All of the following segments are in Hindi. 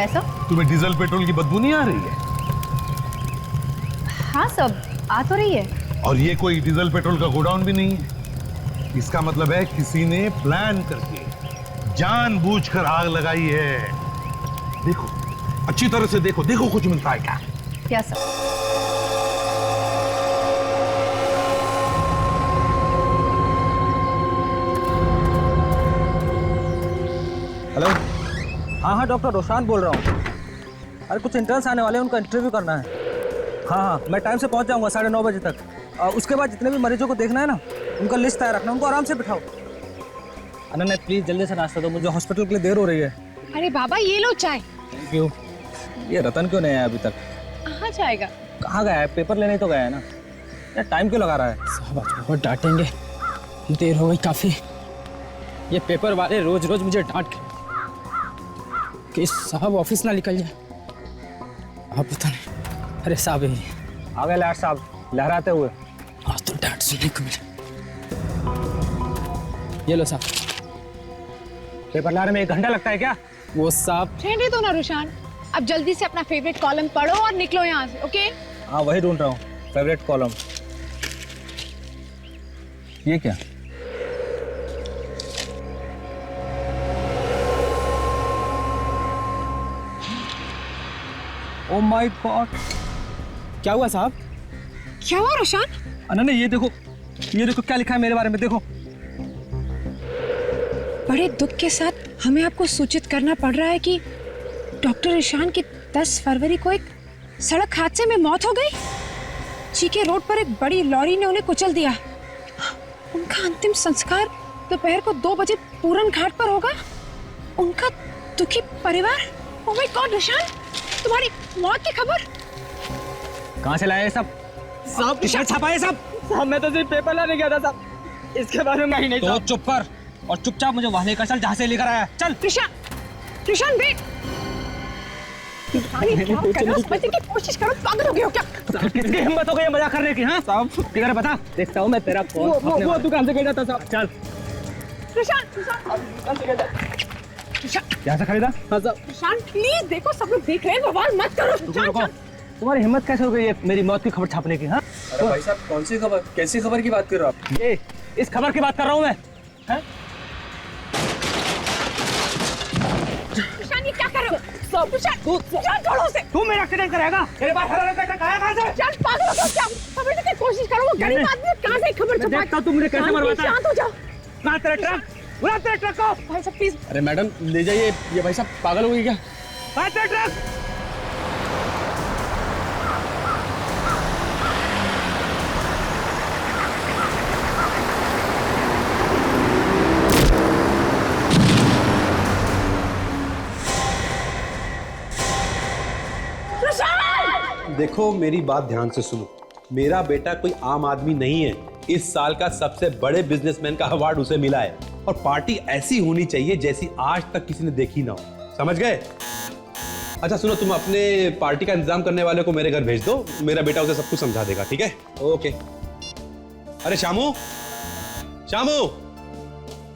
रहा है सब? तुम्हें डीजल पेट्रोल की बदबू नहीं आ रही है? हाँ सब आ तो रही है। और ये कोई डीजल पेट्रोल का गोडाउन भी नहीं है। इसका मतलब है किसी ने प्लान करके जानबूझकर आग लगाई है। देखो अच्छी तरह से देखो, देखो कुछ मिलता है क्या? क्या सब? हेलो। हाँ डॉक्टर रोशान बोल रहा हूँ। अरे कुछ इंटर्न्स आने वाले हैं, उनका इंटरव्यू करना है। हाँ मैं टाइम से पहुँच जाऊँगा 9:30 बजे तक। उसके बाद जितने भी मरीजों को देखना है ना, उनका लिस्ट तैयार रखना, उनको आराम से बिठाओ। अनन्या प्लीज जल्दी से नाश्ता दो, मुझे हॉस्पिटल के लिए देर हो रही है। अरे बाबा ये लो चाय। Thank you. ये रतन क्यों नहीं आया अभी तक? कहाँ जाएगा? कहाँ गया है? पेपर लेने तो गया है ना। यार टाइम क्यों लगा रहा है? साहब आज बहुत डांटेंगे, देर हो गई काफी। ये पेपर वाले रोज रोज मुझे डांट के कि साहब ऑफिस ना निकल जाए। आप पता नहीं। अरे साहब यही आ गए लाट साहब लहराते हुए। आज तो डांट सुनने को मिला। ये लो साहब। पेपर लाने में 1 घंटा लगता है क्या? वो साहब रहने दो ना रुशान, अब जल्दी से अपना फेवरेट कॉलम पढ़ो और निकलो यहाँ से। ओके? हाँ वही ढूंढ रहा हूँ, फेवरेट कॉलम। ये क्या? Oh my God. क्या हुआ साहब? क्या हुआ रुशान? अनन्या ये देखो क्या लिखा है मेरे बारे में, देखो। बड़े दुख के साथ हमें आपको सूचित करना पड़ रहा है कि डॉक्टर ईशान की 10 फरवरी को एक सड़क हादसे में मौत हो गई। चीके रोड पर एक बड़ी लॉरी ने उन्हें कुचल दिया। उनका अंतिम संस्कार दोपहर को 2 बजे पूरन घाट पर होगा। उनका दुखी परिवार। ओह माय गॉड रुशान, तुम्हारी मौत की खबर कहाँ से लाए सब? साहब टी-शर्ट छापा है साहब। साहब मैं तो सिर्फ पेपर लाने गया था साहब, इसके बारे में नहीं। तो चुप कर और चुपचाप मुझे वहां लेकर चल जहाँ से लेकर आया। चल रुशान वेट। समझने की कोशिश करो, पागल हो गए हो क्या? किसकी हिम्मत हो गई मजाक करने की? हाँ साहब फिगर बता, देखता हूँ मैं तेरा फोन। वो दुकान से खरीदा था साहब। चल रुशान यहाँ से खरीदा? हाँ साहब। रुशान प्लीज देखो, सब लोग देख रहे हैं, बवाल मत करो। रुको, तुम्हारी हिम्मत कैसे हो गई है मेरी मौत की खबर छापने की? हाँ अरे भाई साहब कौन सी खबर, कैसी खबर की बात कर रहे हो आप? ये इस खबर की बात कर रहा हूँ मैं। रुशान ये क्या कर रहे हो? रुशान छोड़ो उसे। तू मेरा एक्सीडेंट कराएगा? मेरे पास हरा पैसा कहाँ है? रुशान पागल हो गया क्या? समझने की कोशिश करो, वो गरीब आदमी है, कहाँ से खबर छुपा? देखता हूँ तुम मुझे कैसे मरवाता है। शांत हो जाओ। कहाँ तेरा ट्रक? बुला तेरे ट्रक को। भाई साहब प्लीज। अरे मैडम ले जाइए, ये भाई साहब पागल हो गई क्या? कहाँ तेरा ट्रक? देखो मेरी बात ध्यान से सुनो, मेरा बेटा कोई आम आदमी नहीं है। इस साल का सबसे बड़े बिजनेसमैन का अवार्ड उसे मिला है और पार्टी ऐसी होनी चाहिए जैसी आज तक किसी ने देखी ना हो। समझ गए? अच्छा सुनो, तुम अपने पार्टी का इंतजाम करने वाले को मेरे घर भेज दो, मेरा बेटा उसे सब कुछ समझा देगा। ठीक है? ओके। अरे शामू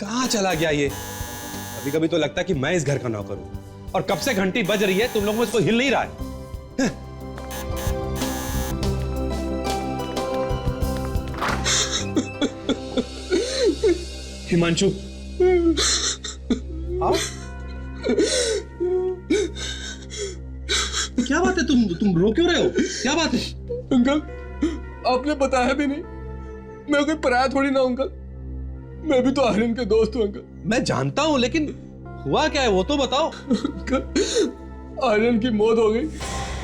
कहाँ चला गया ये? कभी कभी तो लगता है कि मैं इस घर का नौकर हूं। और कब से घंटी बज रही है, तुम लोगों में इसको हिल नहीं रहा है। हिमांशु आओ। क्या बात है, तुम रो क्यों रहे हो? क्या बात है? अंकल आपने बताया भी नहीं, मैं कोई पराया थोड़ी ना अंकल, मैं भी तो आर्यन के दोस्त हूँ अंकल। मैं जानता हूं, लेकिन हुआ क्या है वो तो बताओ। अंकल आर्यन की मौत हो गई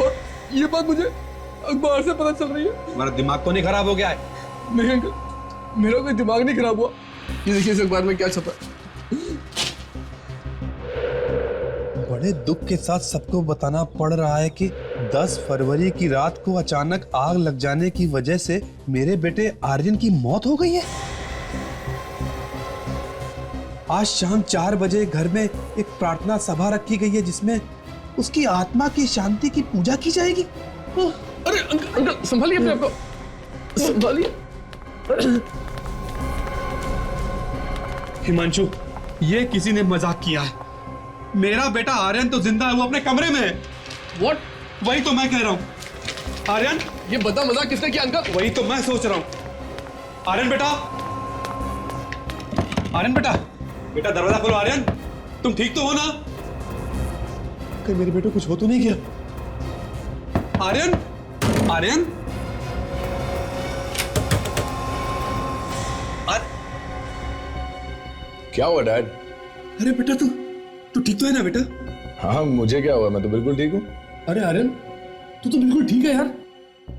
और ये बात मुझे अखबार से पता चल रही है। तुम्हारा दिमाग तो नहीं खराब हो गया है? नहीं अंकल, मेरा कोई दिमाग नहीं खराब हुआ। ये देखिए इस अखबार में क्या छपा है। बड़े दुख के साथ सबको बताना पड़ रहा है कि 10 फरवरी की रात को अचानक आग लग जाने की वजह से मेरे बेटे आर्यन की मौत हो गई है। आज शाम 4 बजे घर में एक प्रार्थना सभा रखी गई है जिसमें उसकी आत्मा की शांति की पूजा की जाएगी। अरे अंकल संभालिए अपने आप को, संभालिए। हिमांशु, ये किसी ने मजाक किया है। मेरा बेटा आर्यन तो जिंदा है, वो अपने कमरे में है। व्हाट? वही तो मैं कह रहा हूं। आर्यन, ये बता मजाक किसने किया अंकल? वही तो मैं सोच रहा हूं। आर्यन बेटा, आर्यन बेटा, बेटा दरवाजा खोलो। आर्यन, तुम ठीक तो हो ना? कहीं मेरे बेटे कुछ हो तो नहीं गया? आर्यन, आर्यन, क्या हुआ डैड? अरे बेटा तू ठीक तो है ना बेटा? हाँ, मुझे क्या हुआ? मैं तो बिल्कुल ठीक हूँ। अरे आर्यन, तू तो बिल्कुल ठीक है यार।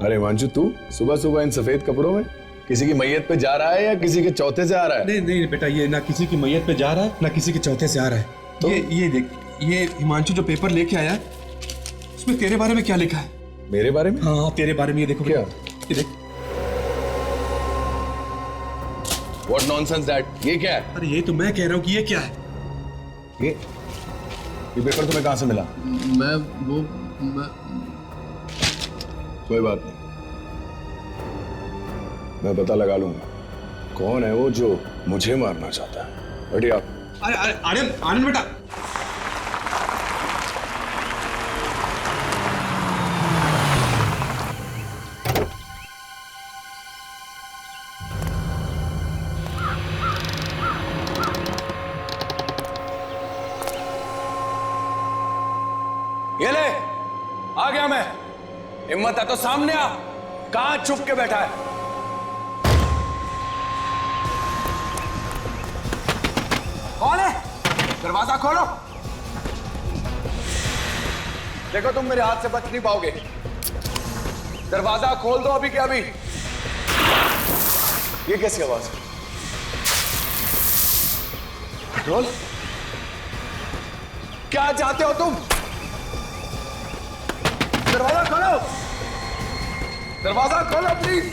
अरे हिमांशु, तू सुबह सुबह इन सफेद कपड़ों में किसी की मैयत पे जा रहा है या किसी के चौथे से आ रहा है? नहीं नहीं बेटा, ये ना किसी की मैयत पे जा रहा है ना किसी के चौथे से आ रहा है। तो? ये देख, ये हिमांशु जो पेपर लेके आया उसमें तेरे बारे में क्या लिखा है? मेरे बारे में? हाँ, तेरे बारे में। ये देखो क्या? ये देख। What nonsense dad? ये क्या है? अरे ये तो मैं कह रहा हूँ कि ये क्या है। ये पेपर तुम्हें कहाँ से मिला? मैं कोई बात नहीं, मैं पता लगा लूंगा कौन है वो जो मुझे मारना चाहता है। बैठिए आप। अरे अरे आर्यन, आनंद बेटा, ये ले, आ गया मैं। हिम्मत है तो सामने आ। कहां छुप के बैठा है? कौन है? दरवाजा खोलो। देखो, तुम मेरे हाथ से बच नहीं पाओगे। दरवाजा खोल दो अभी के अभी। ये कैसी आवाज है? पेट्रोल? क्या चाहते हो तुम? दरवाजा खोलो, दरवाजा खोलो प्लीज।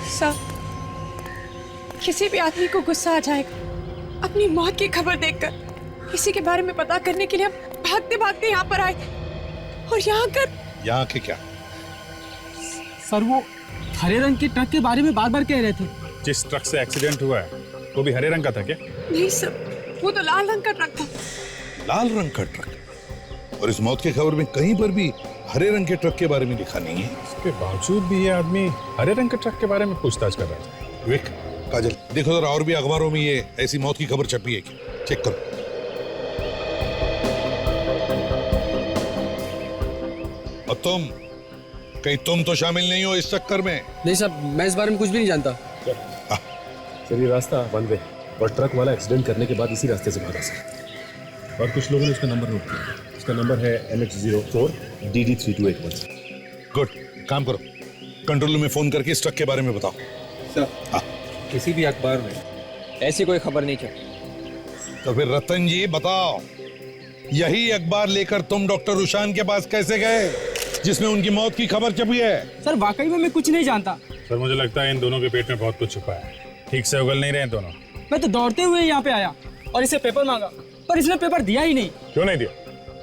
सर, किसी भी आदमी को गुस्सा आ जाएगा अपनी मौत की खबर देखकर। इसी के बारे में पता करने के लिए हम भागते भागते यहाँ पर आए और यहाँ कर। यहाँ के क्या? सर, वो हरे रंग के ट्रक के बारे में बार बार कह रहे थे। जिस ट्रक से एक्सीडेंट हुआ है वो भी हरे रंग का था क्या? नहीं सर, वो तो लाल रंग का ट्रक था। लाल रंग का ट्रक? और इस मौत की खबर में कहीं पर भी हरे रंग के ट्रक के बारे में लिखा नहीं है। इसके बावजूद भी ये आदमी हरे रंग के ट्रक के बारे में पूछताछ कर रहा था। विवेक, काजल, देखो जरा और भी अखबारों में ये ऐसी मौत की खबर छपी है क्या? चेक करो। और तुम, कहीं तुम तो शामिल नहीं हो इस चक्कर में? नहीं साहब, मैं इस बारे में कुछ भी नहीं जानता। सर, ये रास्ता बंद है और ट्रक वाला एक्सीडेंट करने के बाद इसी रास्ते से भागा सर। और कुछ लोगों ने उसका नंबर नोट किया। उसका नंबर है MH04 DD3281। गुड, काम करो, कंट्रोल रूम में फोन करके इस ट्रक के बारे में बताओ। सर, किसी भी अखबार में ऐसी कोई खबर नहीं छपी। तो फिर रतन जी बताओ, यही अखबार लेकर तुम डॉक्टर रुशान के पास कैसे गए जिसमें उनकी मौत की खबर छपी है? सर, वाकई में मैं कुछ नहीं जानता। सर, मुझे लगता है इन दोनों के पेट में बहुत कुछ छुपा है। ठीक से उगल नहीं रहे हैं दोनों। मैं तो दौड़ते हुए यहाँ पे आया और इसे पेपर मांगा, पर इसने पेपर दिया ही नहीं। क्यों नहीं दिया?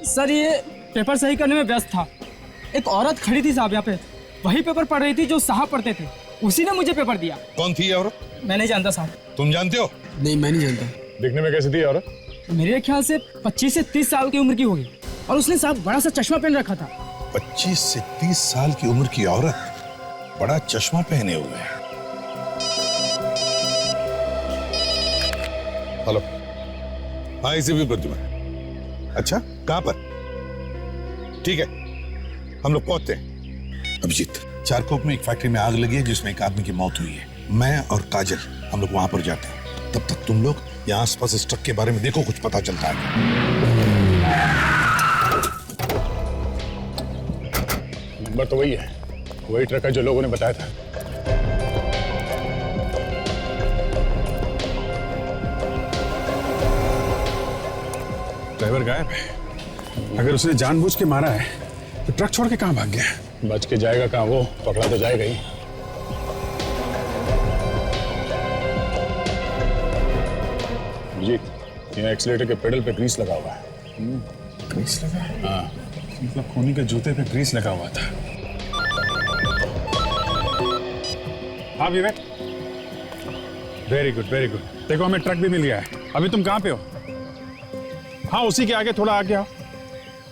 सर, ये पेपर सही करने में व्यस्त था। एक औरत खड़ी थी साहब यहाँ पे, वही पेपर पढ़ रही थी जो साहब पढ़ते थे। उसी ने मुझे पेपर दिया। कौन थी ये औरत? मैं नहीं जानता साहब। तुम जानते हो? नहीं, मैं नहीं जानता। दिखने में कैसी थी औरत? मेरे ख्याल से 25 से 30 साल की उम्र की होगी और उसने साहब बड़ा सा चश्मा पहन रखा था। 25 से 30 साल की उम्र की औरत, बड़ा चश्मा पहने हुए है। हेलो, हाँ, इसे भी प्रतिमा। अच्छा, कहां पर? ठीक है, हम लोग पहुंचते हैं। अभिजीत, चारकोप में एक फैक्ट्री में आग लगी है जिसमें एक आदमी की मौत हुई है। मैं और काजल हम लोग वहां पर जाते हैं। तब तक तुम लोग यहाँ आसपास इस ट्रक के बारे में देखो, कुछ पता चलता है। नंबर तो वही है, वही ट्रक है जो लोगों ने बताया था। ड्राइवर गायब है। अगर उसने जानबूझ के मारा है तो ट्रक छोड़ के कहां भाग गया? बच के जाएगा कहां, वो पकड़ा तो जाएगा ही। जी, ये एक्सीलेटर के पेडल पे ग्रीस लगा हुआ है। ग्रीस लगा है? हाँ, मतलब खूनी के जूते पे ग्रीस लगा हुआ था। हाँ विवेक, वेरी गुड वेरी गुड। देखो हमें ट्रक भी मिल गया है। अभी तुम कहाँ पे हो? हाँ उसी के आगे थोड़ा आगे आओ।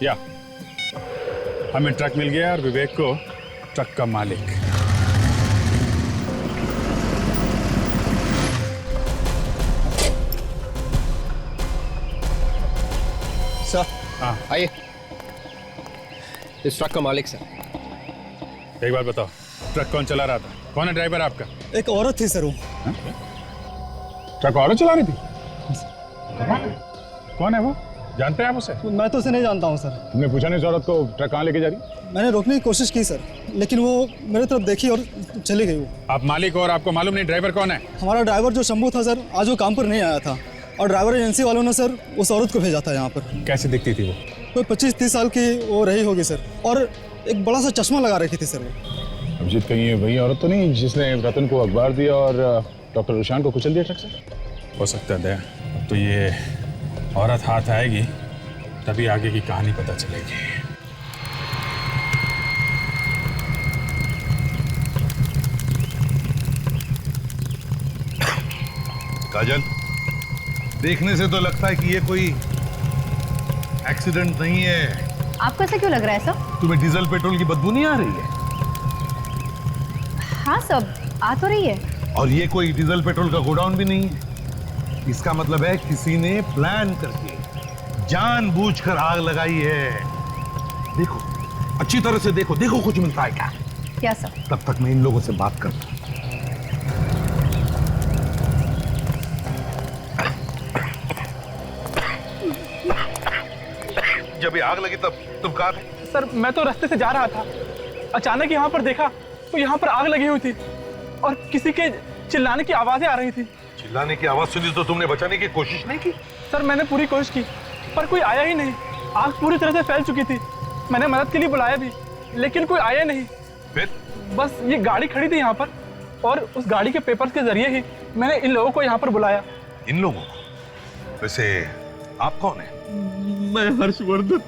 या हमें ट्रक मिल गया और विवेक को ट्रक का मालिक। सर हाँ आइए। इस ट्रक का मालिक सर। एक बार बताओ, ट्रक कौन चला रहा था? कौन है ड्राइवर आपका? एक औरत थी सर वो। ट्रक औरत चला रही थी? कौन है वो? जानते हैं आप उसे? मैं तो उसे नहीं जानता हूँ सर। तुमने पूछा नहीं उस औरत को ट्रक कहाँ लेके जा रही? मैंने रोकने की कोशिश की सर, लेकिन वो मेरे तरफ देखी और चली गई वो। आप मालिक हो और आपको मालूम नहीं ड्राइवर कौन है? हमारा ड्राइवर जो शंभू था सर, आज वो काम पर नहीं आया था और ड्राइवर एजेंसी वालों ने सर उस औरत को भेजा था यहाँ पर। कैसे दिखती थी वो? कोई 25-30 साल की वो रही होगी सर, और एक बड़ा सा चश्मा लगा रखी थी सर वो। अभिजीत, कहीं ये वही औरत तो नहीं जिसने रतन को अखबार दिया और डॉक्टर रुशान को कुचल दिया ट्रक से? हो सकता है दया। अब तो ये औरत हाथ आएगी तभी आगे की कहानी पता चलेगी। काजल, देखने से तो लगता है कि ये कोई एक्सीडेंट नहीं है। आपको ऐसा क्यों लग रहा है सब? तुम्हें डीजल पेट्रोल की बदबू नहीं आ रही है? हाँ सब आ तो रही है। और ये कोई डीजल पेट्रोल का गोडाउन भी नहीं है। इसका मतलब है किसी ने प्लान करके जानबूझकर आग लगाई है। देखो, अच्छी तरह से देखो, देखो कुछ मिलता है क्या? क्या सब? तब तक मैं इन लोगों से बात करता हूं। जब ये आग लगी तब तुम कहाँ थे? सर मैं तो रास्ते से जा रहा था, अचानक यहाँ पर देखा तो यहाँ पर आग लगी हुई थी और किसी के चिल्लाने की आवाजें आ रही थी। चिल्लाने की आवाज सुनी तो तुमने बचाने की कोशिश नहीं की? सर मैंने पूरी कोशिश की पर कोई आया ही नहीं। आग पूरी तरह से फैल चुकी थी। मैंने मदद के लिए बुलाया भी लेकिन कोई आया नहीं। फिर? बस ये गाड़ी खड़ी थी यहाँ पर और उस गाड़ी के पेपर्स के जरिए ही मैंने इन लोगों को यहाँ पर बुलाया। इन लोगों को? वैसे आप कौन है? मैं हर्षवर्धन,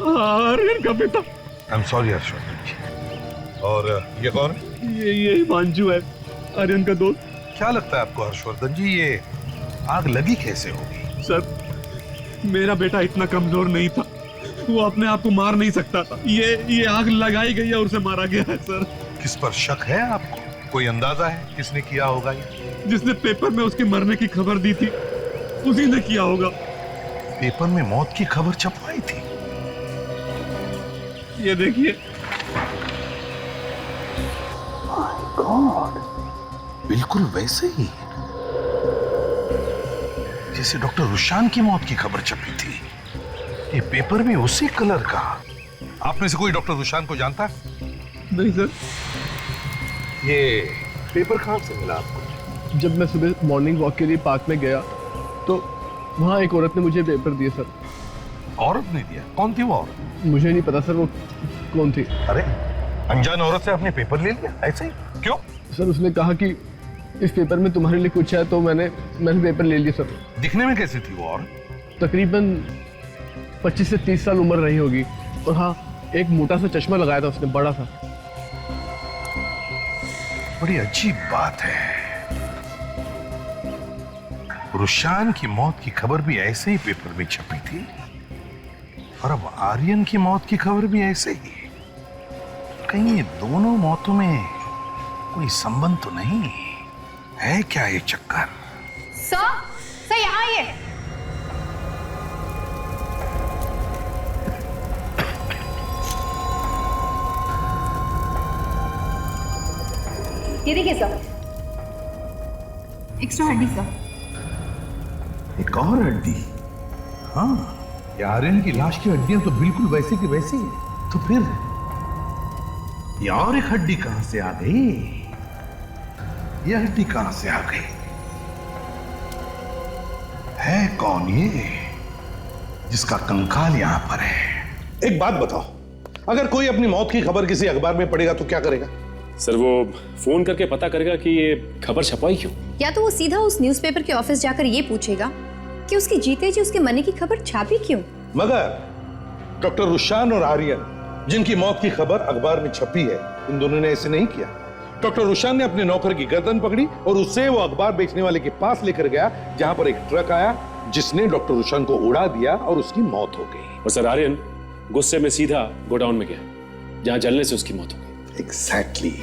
आर्यन का पिता। आई एम सॉरी हर्षवर्धन जी। और ये कौन है? ये हिमांशु है, आर्यन का दोस्त। क्या लगता है आपको हर्षवर्धन जी, ये आग लगी कैसे होगी? सर मेरा बेटा इतना कमजोर नहीं था, वो अपने आप को मार नहीं सकता था। ये आग लगाई गई है और उसे मारा गया है सर। किस पर शक है आपको? कोई अंदाजा है किसने किया होगा ये? जिसने पेपर में उसके मरने की खबर दी थी उसी ने किया होगा। पेपर में मौत की खबर छपवाई थी? ये देखिए। गॉड, बिल्कुल वैसे ही जैसे डॉक्टर रुशान की मौत की खबर छपी थी। ये पेपर भी उसी कलर का। आप में से कोई डॉक्टर रुशान को जानता है? नहीं सर। ये पेपर कहाँ से मिला आपको? जब मैं सुबह मॉर्निंग वॉक के लिए पार्क में गया तो वहाँ एक औरत ने मुझे पेपर दिए सर। औरत ने दिया? कौन थी वो औरत? मुझे नहीं पता सर वो कौन थी। अरे अनजान औरत से आपने पेपर ले लिया ऐसे ही? क्यों? सर उसने कहा कि इस पेपर में तुम्हारे लिए कुछ है तो मैंने पेपर ले लिया सर। दिखने में कैसी थी वो औरत? तकरीबन 25 से 30 साल उम्र रही होगी और हाँ एक मोटा सा चश्मा लगाया था उसने, बड़ा सा। बड़ी अजीब बात है, रुशान की मौत की खबर भी ऐसे ही पेपर में छपी थी और अब आर्यन की मौत की खबर भी ऐसे ही। कहीं ये दोनों मौतों में कोई संबंध तो नहीं है क्या? ये चक्कर सर यहाँ आइए। ये देखिए सर, एक्स्ट्रा हड्डी सर। एक और हड्डी? हाँ, ये आर्यन की लाश की हड्डियां तो बिल्कुल वैसी की वैसी है। तो फिर ये और एक हड्डी कहां से आ गई? ये हड्डी कहां से आ गई? है कौन ये जिसका कंकाल यहां पर है? एक बात बताओ, अगर कोई अपनी मौत की खबर किसी अखबार में पढ़ेगा तो क्या करेगा? सर वो फोन करके पता करेगा कि ये खबर छपवाई क्यों। या तो वो सीधा उस न्यूज़पेपर के ऑफिस जाकर ये पूछेगा कि उसकी जीते जी उसके मरने की खबर छापी क्यों? मगर डॉक्टर रुशान और आर्यन जिनकी मौत की खबर अखबार में छपी है, इन दोनों ने ऐसे नहीं किया। डॉक्टर रुशान ने अपने नौकर की गर्दन पकड़ी और उसे वो अखबार बेचने वाले के पास लेकर गया, जहां पर एक ट्रक आया जिसने डॉक्टर रुशान को उड़ा दिया और उसकी मौत हो गई। और सर आर्यन गुस्से में सीधा गोडाउन में गया, जहां जलने से उसकी मौत हो गई। एग्जैक्टली।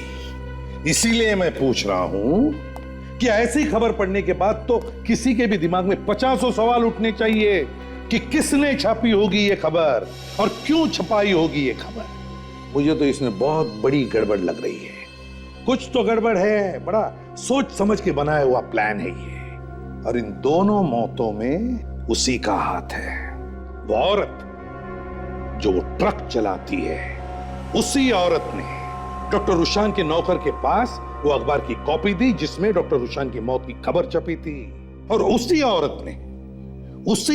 इसीलिए मैं पूछ रहा हूं कि ऐसी खबर पढ़ने के बाद तो किसी के भी दिमाग में 50 सवाल उठने चाहिए कि किसने छापी होगी ये खबर और क्यों छपाई होगी ये खबर। मुझे तो इसमें बहुत बड़ी गड़बड़ लग रही है। कुछ तो गड़बड़ है, बड़ा सोच समझ के बनाया हुआ प्लान है ये। और इन दोनों मौतों में उसी का हाथ है। वो औरत जो वो ट्रक चलाती है, उसी औरत ने डॉक्टर रुशान के नौकर के पास वो अखबार की कॉपी दी जिसमें डॉक्टर रुशान की मौत की खबर छपी थी। और उसी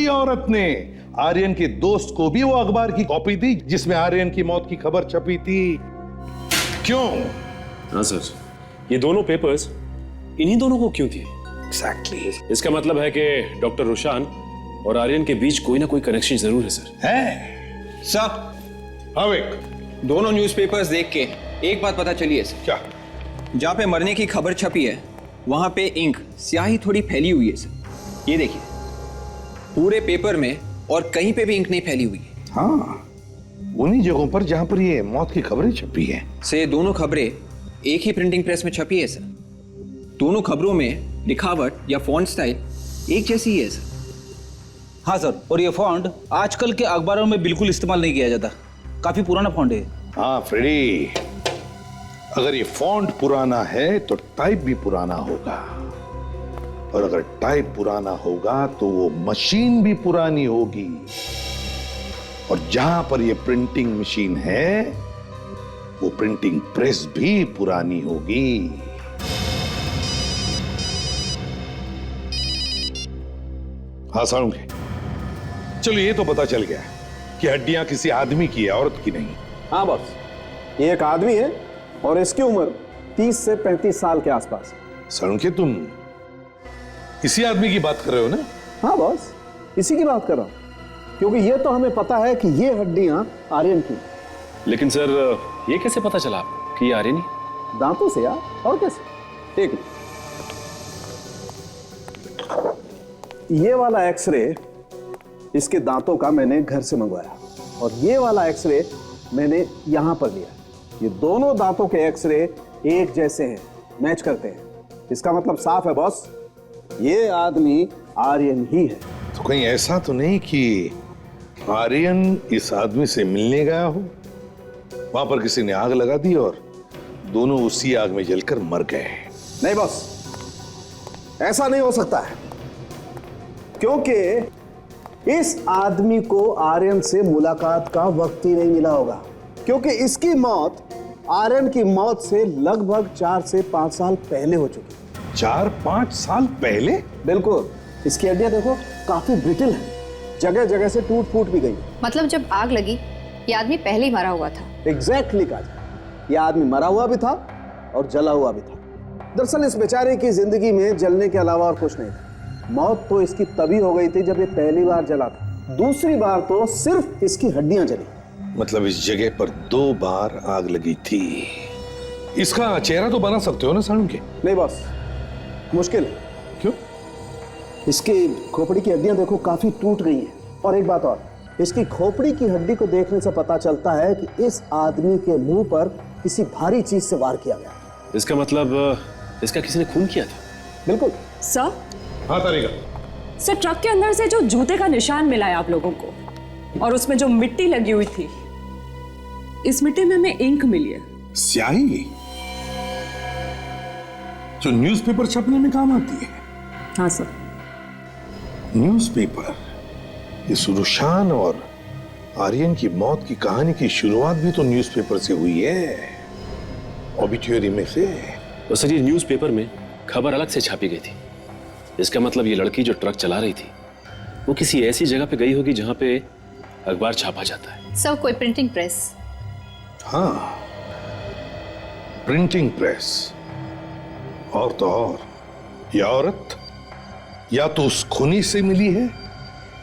औरत ने आर्यन के दोस्त को भी वो अखबार की कॉपी दी जिसमें आर्यन की मौत की खबर छपी थी। क्यों? हाँ सर, ये दोनों पेपर्स इन्हीं दोनों को क्यों दिए? एग्जैक्टली। इसका मतलब है कि डॉक्टर रुशान और आर्यन के बीच कोई ना कोई कनेक्शन जरूर है सर। है सर, अविक, दोनों न्यूज़पेपर्स देख के एक बात पता चली है सर। क्या? जहाँ पे मरने की खबर छपी है वहां पे इंक स्याही थोड़ी फैली हुई है सर। ये देखिए, पूरे पेपर में और कहीं पे भी इंक नहीं फैली हुई है। हाँ, उन्हीं जगहों पर जहां पर ये मौत की खबरें छपी है। से दोनों खबरें एक ही प्रिंटिंग प्रेस में छपी है सर। दोनों खबरों में लिखावट या फॉन्ट स्टाइल एक जैसी ही है सर। हाँ सर, और ये फॉन्ट आजकल के अखबारों में बिल्कुल इस्तेमाल नहीं किया जाता, काफी पुराना फॉन्ट है। हाँ फ्रेडी, अगर ये फॉन्ट पुराना है तो टाइप भी पुराना होगा, और अगर टाइप पुराना होगा तो वो मशीन भी पुरानी होगी, और जहां पर ये प्रिंटिंग मशीन है वो प्रिंटिंग प्रेस भी पुरानी होगी। हाँ सारूंगे, चलो ये तो पता चल गया कि हड्डियां किसी आदमी की है, औरत की नहीं। हाँ बॉस, ये एक आदमी है और इसकी उम्र 30 से 35 साल के आसपास। सारूंगे, तुम इसी आदमी की बात कर रहे हो ना? हाँ बॉस, इसी की बात कर रहा हूं, क्योंकि ये तो हमें पता है कि ये हड्डियां आर्यन की। लेकिन सर ये कैसे पता चला आपको कि ये आर्यन ही? दांतों से यार, और कैसे? ठीक है, ये वाला एक्सरे इसके दांतों का मैंने घर से मंगवाया, और ये वाला एक्सरे मैंने यहां पर लिया। ये दोनों दांतों के एक्सरे एक जैसे हैं, मैच करते हैं। इसका मतलब साफ है बॉस, ये आदमी आर्यन ही है। तो कहीं ऐसा तो नहीं कि आर्यन इस आदमी से मिलने गया हो, वहां पर किसी ने आग लगा दी और दोनों उसी आग में जलकर मर गए? नहीं बॉस, ऐसा नहीं हो सकता है, क्योंकि इस आदमी को आर्यन से मुलाकात का वक्त ही नहीं मिला होगा, क्योंकि इसकी मौत आर्यन की मौत से लगभग 4 से 5 साल पहले हो चुकी। 4-5 साल पहले? बिल्कुल, इसकी हड्डियां देखो काफी ब्रिटिल है, जगह जगह से टूट फूट भी गई। मतलब जब आग लगी ये आदमी पहले ही मरा हुआ था। एग्जैक्टली काजा, ये आदमी मरा हुआ भी था और जला हुआ भी था। दरअसल इस बेचारे की जिंदगी में जलने के अलावा और कुछ नहीं था। मौत तो इसकी तभी हो गई थी जब ये पहली बार जला था, दूसरी बार तो सिर्फ इसकी हड्डियां जली। मतलब इस जगह पर 2 बार आग लगी थी। इसका चेहरा तो बना सकते हो ना सारूंगे? नहीं बॉस, मुश्किल है। क्यों? इसकी खोपड़ी की हड्डियां देखो काफी टूट गई हैं, और एक बात और, इसकी खोपड़ी की हड्डी को देखने से पता चलता है कि इस आदमी के मुंह पर किसी भारी चीज से वार किया गया। इसका मतलब इसका किसी ने खून किया था? बिल्कुल सर। हाँ तारिका। सर, ट्रक के अंदर से जो जूते का निशान मिला है आप लोगों को, और उसमें जो मिट्टी लगी हुई थी, इस मिट्टी में हमें इंक मिली है। स्याही जो न्यूज़पेपर छपने में काम आती है? हाँ सर। न्यूज़पेपर, इस रुशान और आर्यन की मौत की कहानी की शुरुआत भी तो न्यूज़पेपर से हुई है, ऑबिट्यूरी में से। तो सर ये न्यूज़पेपर में खबर अलग से छापी गई थी। इसका मतलब ये लड़की जो ट्रक चला रही थी वो किसी ऐसी जगह पे गई होगी जहां पे अखबार छापा जाता है। सब कोई प्रिंटिंग प्रेस। हाँ, प्रिंटिंग प्रेस। और तो और ये औरत या तो उस खूनी से मिली है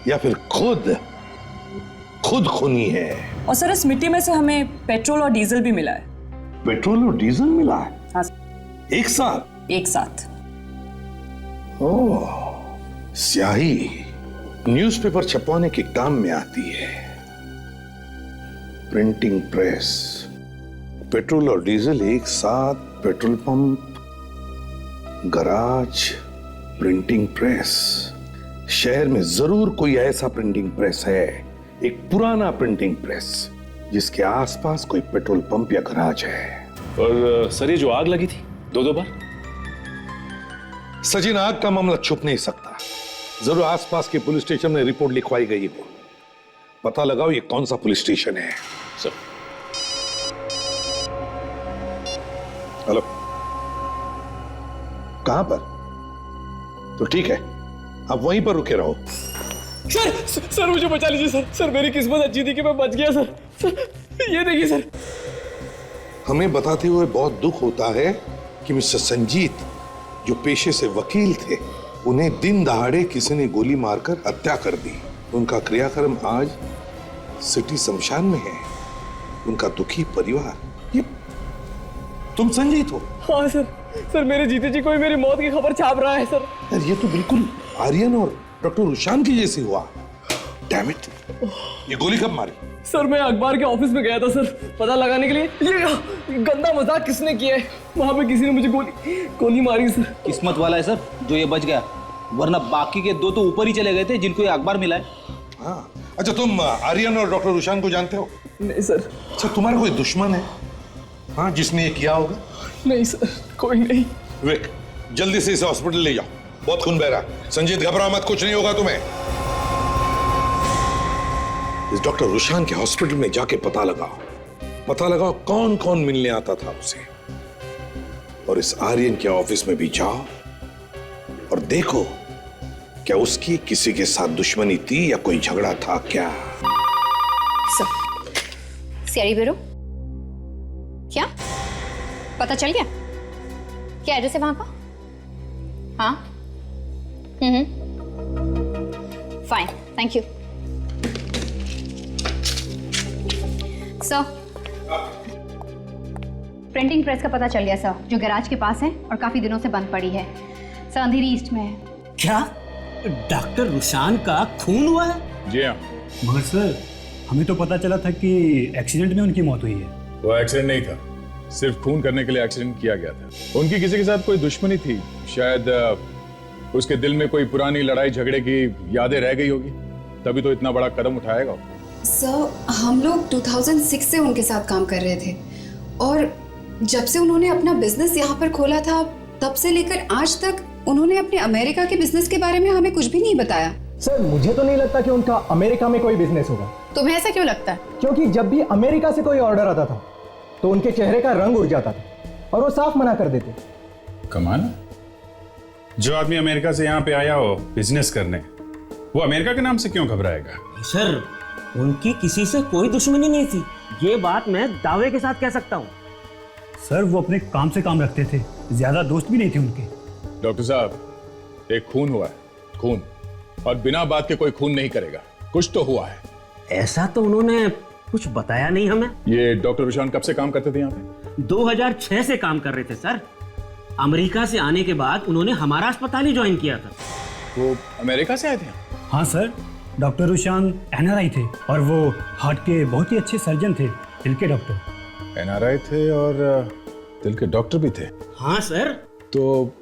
या फिर खुद खूनी है। और सर इस मिट्टी में से हमें पेट्रोल और डीजल भी मिला है। पेट्रोल और डीजल मिला है? हाँ एक साथ? एक साथ। ओह, स्याही न्यूज़पेपर छपवाने के काम में आती है। प्रिंटिंग प्रेस, पेट्रोल और डीजल एक साथ, petrol pump, garage, printing press. शहर में जरूर कोई ऐसा प्रिंटिंग प्रेस है, एक पुराना प्रिंटिंग प्रेस जिसके आसपास कोई पेट्रोल पंप या गराज है। और सर ये जो आग लगी थी दो बार, सचिन आग का मामला छुप नहीं सकता। जरूर आसपास के पुलिस स्टेशन में रिपोर्ट लिखवाई गई हो। पता लगाओ ये कौन सा पुलिस स्टेशन है। सर। हेलो, कहां पर? तो ठीक है, आप वहीं पर रुके रहो। सर मुझे बचा लीजिए सर। सर मेरी किस्मत अच्छी थी कि मैं बच गया सर। ये देखिए सर। हमें बताते हुए बहुत दुख होता है कि मिस्टर संजीत जो पेशे से वकील थे, उन्हें दिन दहाड़े किसी ने गोली मारकर हत्या कर दी। उनका क्रियाक्रम आज सिटी शमशान में है। उनका दुखी परिवार। ये तुम संजीत हो? हाँ सर। सर मेरे जीते जी कोई मेरी मौत की खबर छाप रहा है सर। यार ये तो बिल्कुल आर्यन और डॉक्टर रुशान की जैसी हुआ। डैम इट, ये गोली कब मारी? सर मैं अखबार के ऑफिस में गया था सर, पता लगाने के लिए ये गंदा मजाक किसने किया है। वहां पे किसी ने मुझे गोली मारी सर। किस्मत वाला है सर जो ये बच गया, वरना बाकी के दो तो ऊपर ही चले गए थे जिनको ये अखबार मिला है। हाँ, अच्छा तुम आर्यन और डॉक्टर रुशान को जानते हो? नहीं सर। अच्छा तुम्हारा कोई दुश्मन है हाँ जिसने ये किया होगा? नहीं सर, कोई नहीं। विक, जल्दी से इसे हॉस्पिटल ले जाओ, बहुत खून बह रहा है। संजीत घबरा मत, कुछ नहीं होगा तुम्हें। इस डॉक्टर रुशान के हॉस्पिटल में जाके पता लगाओ कौन कौन मिलने आता था उसे। और इस आर्यन के ऑफिस में भी जाओ और देखो क्या उसकी किसी के साथ दुश्मनी थी या कोई झगड़ा था क्या। सीआईडी ब्यूरो, क्या पता चल गया? क्या एड्रेस है वहां का? हाँ, fine, thank you sir. Printing press का पता चल गया सर, जो गैराज के पास है और काफी दिनों से बंद पड़ी है सर, अंधेरी ईस्ट में है। क्या डॉक्टर रुशान का खून हुआ है? जी हाँ। मगर सर हमें तो पता चला था कि एक्सीडेंट में उनकी मौत हुई है। वो एक्सीडेंट नहीं था, सिर्फ खून करने के लिए एक्सीडेंट किया गया था। उनकी किसी के साथ कोई दुश्मनी थी, शायद उसके दिल में कोई पुरानी लड़ाई झगड़े की यादें रह गई होगी, तभी तो इतना बड़ा कदम उठाएगा। सर हम लोग 2006 से उनके साथ काम कर रहे थे और जब से उन्होंने अपना बिजनेस यहाँ पर खोला था तब से लेकर आज तक उन्होंने अपने अमेरिका के बिजनेस के बारे में हमें कुछ भी नहीं बताया। सर मुझे तो नहीं लगता कि उनका अमेरिका में कोई बिजनेस होगा। तुम्हें ऐसा क्यों लगता है? क्योंकि जब भी अमेरिका से कोई ऑर्डर आता था तो उनके चेहरे का रंग उड़ जाता था और वो साफ मना कर देते। कमाल, जो आदमी अमेरिका से यहाँ पे आया हो बिजनेस करने, वो अमेरिका के नाम से क्यों घबराएगा? सर उनकी किसी से कोई दुश्मनी नहीं थी, ये बात मैं दावे के साथ कह सकता हूँ। सर वो अपने काम से काम रखते थे, ज्यादा दोस्त भी नहीं थे उनके। डॉक्टर साहब, एक खून हुआ है, खून, और बिना बात के कोई खून नहीं करेगा, कुछ तो हुआ है। ऐसा तो उन्होंने कुछ बताया नहीं हमें। ये डॉक्टर रुशान कब से काम करते थे यहाँ पे? 2006 से काम कर रहे थे सर। अमेरिका से आने के बाद उन्होंने हमारा अस्पताल ही ज्वाइन किया था। वो अमेरिका से आए थे? हाँ सर, डॉक्टर रुशान एनआरआई थे और वो हार्ट के बहुत ही अच्छे सर्जन थे, दिल के डॉक्टर। एनआरआई थे और दिल के डॉक्टर भी थे? हाँ सर। तो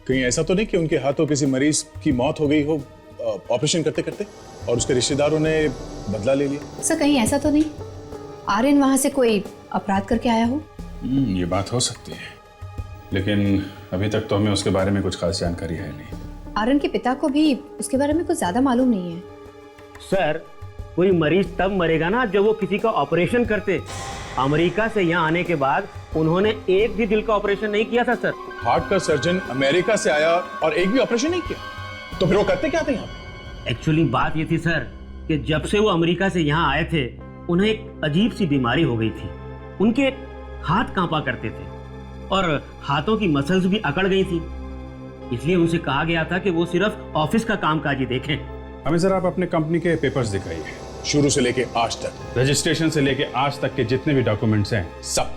कहीं ऐसा तो नहीं कि उनके हाथों किसी मरीज की मौत हो गई हो ऑपरेशन करते करते और उसके रिश्तेदारों ने बदला ले लिया? सर कहीं ऐसा तो नहीं आर्यन वहां से कोई अपराध करके आया हो? ये बात हो सकती है, लेकिन अभी तक तो हमें उसके बारे में कुछ खास जानकारी है नहीं। आर्यन के पिता को भी उसके बारे में कुछ ज्यादा मालूम नहीं है। सर कोई मरीज तब मरेगा ना जब वो किसी का ऑपरेशन करते। अमेरिका से यहाँ आने के बाद उन्होंने एक भी दिल का ऑपरेशन नहीं किया था सर। हार्ट का सर्जन अमेरिका से आया और एक भी ऑपरेशन नहीं किया, तो फिर वो करते क्या थे यहाँ पे? एक्चुअली बात ये थी सर कि जब से वो अमेरिका से यहाँ आए थे उन्हें एक अजीब सी बीमारी हो गई थी। उनके हाथ कांपा करते थे और हाथों की मसल्स भी अकड़ गई थी, इसलिए उनसे कहा गया था कि वो सिर्फ ऑफिस का कामकाज ही देखें। हमें सर आप अपने कंपनी के पेपर्स दिखाइए, शुरू से लेके आज तक, रजिस्ट्रेशन से लेके आज तक के जितने भी डॉक्यूमेंट्स हैं सब।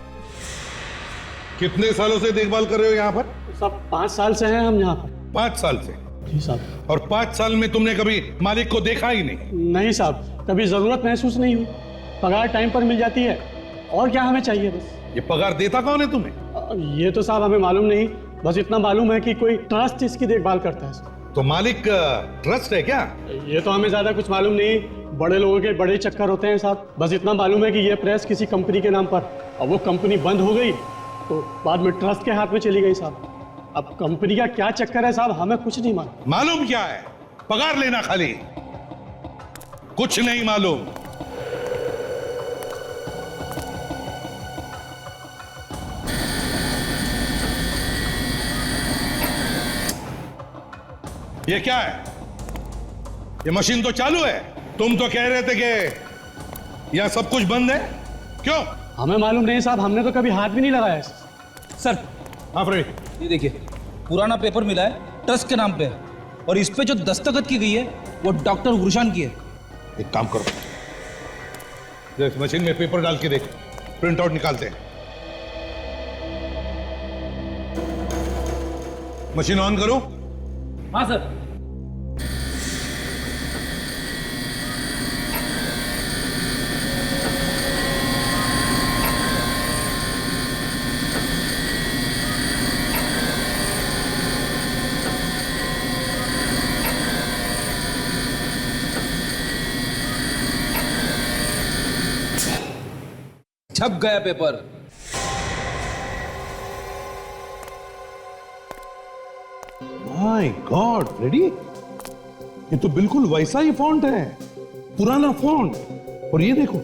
कितने सालों से देखभाल कर रहे हो यहाँ पर? सब 5 साल से हैं हम यहाँ पर। 5 साल से? जी साहब। और 5 साल में तुमने कभी मालिक को देखा ही नहीं? नहीं साहब, कभी जरूरत महसूस नहीं हुई। पगार टाइम पर मिल जाती है, और क्या हमें चाहिए बस। ये पगार देता कौन है तुम्हें? ये तो साहब हमें मालूम नहीं, बस इतना मालूम है कि कोई ट्रस्ट इसकी देखभाल करता है। तो मालिक ट्रस्ट है क्या? ये तो हमें ज्यादा कुछ मालूम नहीं, बड़े लोगों के बड़े चक्कर होते हैं साहब। बस इतना मालूम है कि ये प्रेस किसी कंपनी के नाम पर, अब वो कंपनी बंद हो गई तो बाद में ट्रस्ट के हाथ में चली गई साहब। अब कंपनी का क्या चक्कर है साहब, हमें कुछ नहीं मालूम। मालूम क्या है? पगार लेना खाली, कुछ नहीं मालूम। ये क्या है? ये मशीन तो चालू है। तुम तो कह रहे थे कि यहां सब कुछ बंद है, क्यों? हमें मालूम नहीं साहब, हमने तो कभी हाथ भी नहीं लगाया। सर हाँ फ्रेडी, ये देखिए, पुराना पेपर मिला है ट्रस्ट के नाम पे, और इस पे जो दस्तखत की गई है वो डॉक्टर गुरशान की है। एक काम करो, देख मशीन में पेपर डाल के देख, प्रिंट आउट निकालते हैं। मशीन ऑन करो। हाँ सर। छप गया पेपर। माय गॉड फ्रेडी, ये तो बिल्कुल वैसा ही फॉन्ट है, पुराना फॉन्ट। और ये देखो,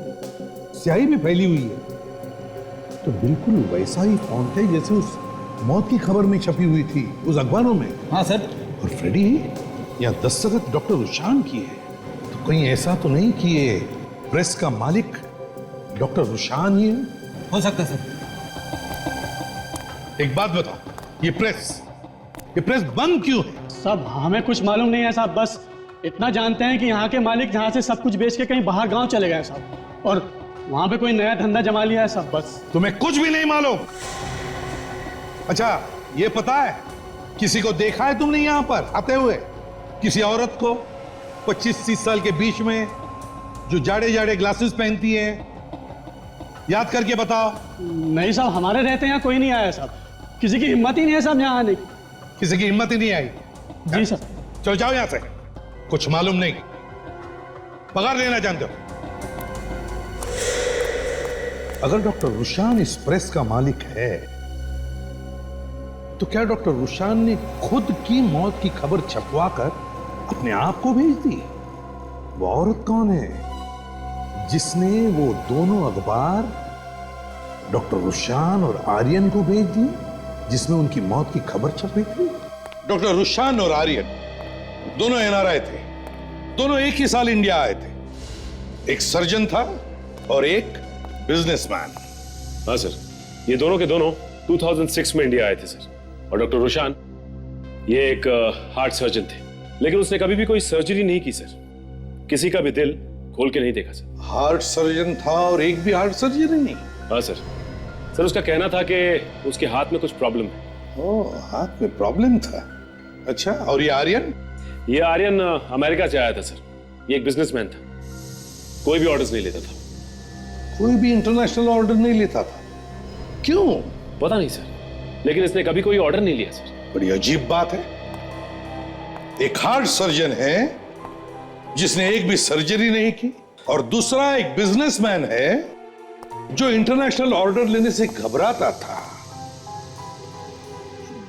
स्याही भी फैली हुई है, तो बिल्कुल वैसा ही फॉन्ट है जैसे उस मौत की खबर में छपी हुई थी उस अखबारों में। हाँ सर। और फ्रेडी, यहाँ दस्तखत डॉक्टर रुशान की है, तो कहीं ऐसा तो नहीं कि ये प्रेस का मालिक डॉक्टर रुशान ही है? हो सकता है सर। एक बात बताओ, ये प्रेस बंद क्यों है? सब हमें कुछ मालूम नहीं है साहब, बस इतना जानते हैं कि यहाँ के मालिक यहाँ से सब कुछ बेच के कहीं बाहर गांव चले गए साहब, और वहां पे कोई नया धंधा जमा लिया है सब। बस तुम्हें कुछ भी नहीं मालूम? अच्छा, ये पता है किसी को देखा है तुमने यहाँ पर आते हुए? किसी औरत को 25-30 साल के बीच में, जो जाड़े जाड़े ग्लासेस पहनती है? याद करके बताओ। नहीं साहब, हमारे रहते यहाँ कोई नहीं आया साहब, किसी की हिम्मत ही नहीं है साहब यहाँ आने की। किसी की हिम्मत ही नहीं आई? जी सर। चल जाओ यहां से, कुछ मालूम नहीं, पगार लेना जानते हो। अगर डॉक्टर रुशान इस प्रेस का मालिक है, तो क्या डॉक्टर रुशान ने खुद की मौत की खबर छपवाकर अपने आप को भेज दी? वो औरत कौन है जिसने वो दोनों अखबार डॉक्टर रुशान और आर्यन को भेज दी, जिसमें उनकी मौत की खबर छपी थी? डॉक्टर रुशान और आर्यन दोनों एनआरआई थे, दोनों एक ही साल इंडिया आए थे। एक सर्जन था और एक बिजनेसमैन। हाँ सर, ये दोनों के दोनों 2006 में इंडिया आए थे सर। और डॉक्टर रुशान ये एक हार्ट सर्जन थे, लेकिन उसने कभी भी कोई सर्जरी नहीं की सर, किसी का भी दिल खोल के नहीं देखा सर। हार्ट सर्जन था और एक भी हार्ट सर्जरी नहीं? हाँ सर। सर उसका कहना था कि उसके हाथ में कुछ प्रॉब्लम है। ओह, हाथ में प्रॉब्लम था। अच्छा, और ये आर्यन? ये आर्यन अमेरिका से आया था सर, ये एक बिजनेसमैन था, कोई भी ऑर्डर्स नहीं लेता था। कोई भी इंटरनेशनल ऑर्डर नहीं लेता था? क्यों? पता नहीं सर, लेकिन इसने कभी कोई ऑर्डर नहीं लिया सर। बड़ी अजीब बात है, एक हार्ट सर्जन है जिसने एक भी सर्जरी नहीं की, और दूसरा एक बिजनेसमैन है जो इंटरनेशनल ऑर्डर लेने से घबराता था।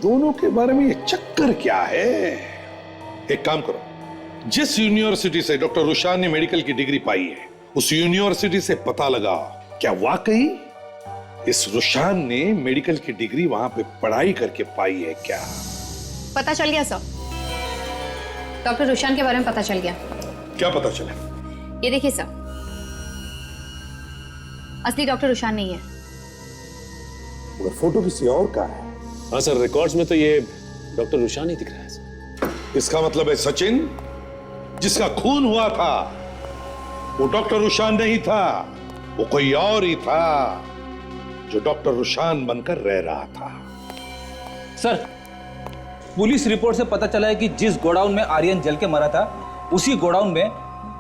दोनों के बारे में ये चक्कर क्या है? एक काम करो, जिस यूनिवर्सिटी से डॉक्टर रुशान ने मेडिकल की डिग्री पाई है, उस यूनिवर्सिटी से पता लगाओ क्या वाकई इस रुशान ने मेडिकल की डिग्री वहां पे पढ़ाई करके पाई है क्या? पता चल गया सर, डॉक्टर रुशान के बारे में पता चल गया। क्या पता चला? ये देखिए सर, असली डॉक्टर रुशान नहीं है। वो फोटो किसी और का है। हाँ सर, रिकॉर्ड्स में तो ये डॉक्टर रुशान ही दिख रहा है सर। इसका मतलब है सचिन जिसका खून हुआ था वो डॉक्टर रुशान नहीं था, वो कोई और ही था जो डॉक्टर रुशान बनकर रह रहा था। सर, पुलिस रिपोर्ट से पता चला है कि जिस गोडाउन में आर्यन जल के मरा था उसी गोडाउन में